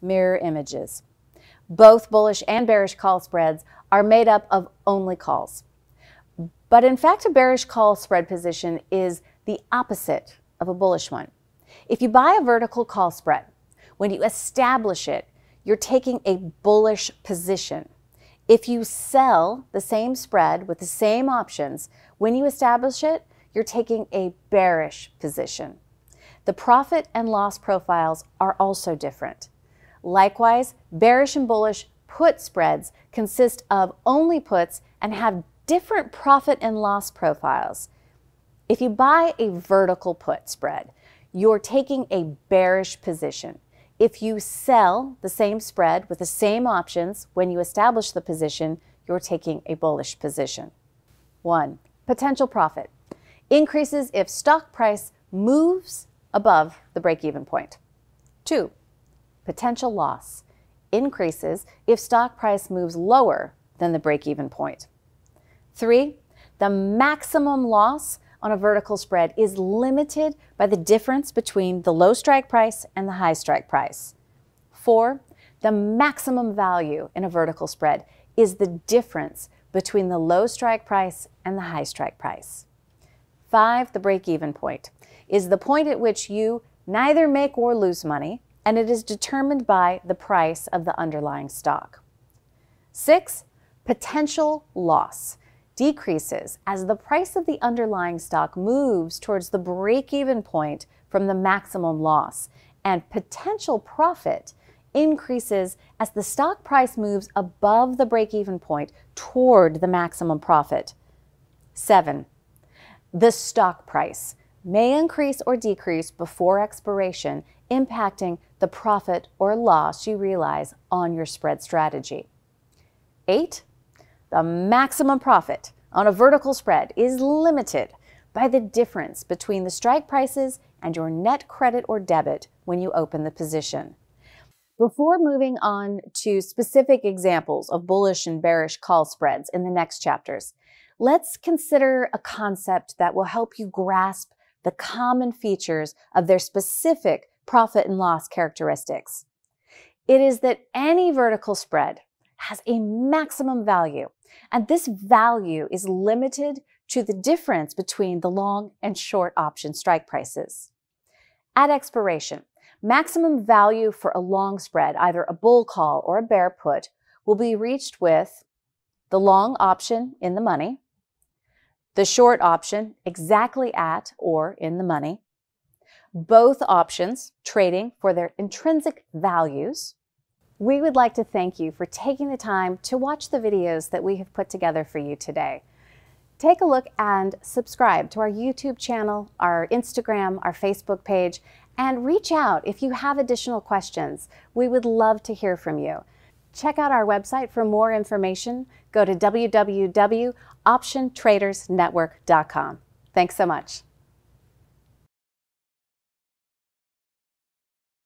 mirror images. Both bullish and bearish call spreads are made up of only calls. But in fact, a bearish call spread position is the opposite of a bullish one. If you buy a vertical call spread, when you establish it, you're taking a bullish position. If you sell the same spread with the same options, when you establish it, you're taking a bearish position. The profit and loss profiles are also different. Likewise, bearish and bullish put spreads consist of only puts and have different profit and loss profiles. If you buy a vertical put spread, you're taking a bearish position. If you sell the same spread with the same options when you establish the position, you're taking a bullish position. 1. Potential profit increases if stock price moves above the break-even point. 2. Potential loss increases if stock price moves lower than the break-even point. 3. The maximum loss on a vertical spread is limited by the difference between the low strike price and the high strike price. 4. The maximum value in a vertical spread is the difference between the low strike price and the high strike price. 5. The break-even point is the point at which you neither make or lose money, and it is determined by the price of the underlying stock. 6. Potential loss decreases as the price of the underlying stock moves towards the break-even point from the maximum loss, and potential profit increases as the stock price moves above the break-even point toward the maximum profit. 7. The stock price may increase or decrease before expiration, impacting the profit or loss you realize on your spread strategy. 8. The maximum profit on a vertical spread is limited by the difference between the strike prices and your net credit or debit when you open the position. Before moving on to specific examples of bullish and bearish call spreads in the next chapters, let's consider a concept that will help you grasp the common features of their specific profit and loss characteristics. It is that any vertical spread has a maximum value, and this value is limited to the difference between the long and short option strike prices. At expiration, maximum value for a long spread, either a bull call or a bear put, will be reached with the long option in the money, the short option exactly at or in the money, both options trading for their intrinsic values. We would like to thank you for taking the time to watch the videos that we have put together for you today. Take a look and subscribe to our YouTube channel, our Instagram, our Facebook page, and reach out if you have additional questions. We would love to hear from you. Check out our website for more information. Go to www.optiontradersnetwork.com. Thanks so much.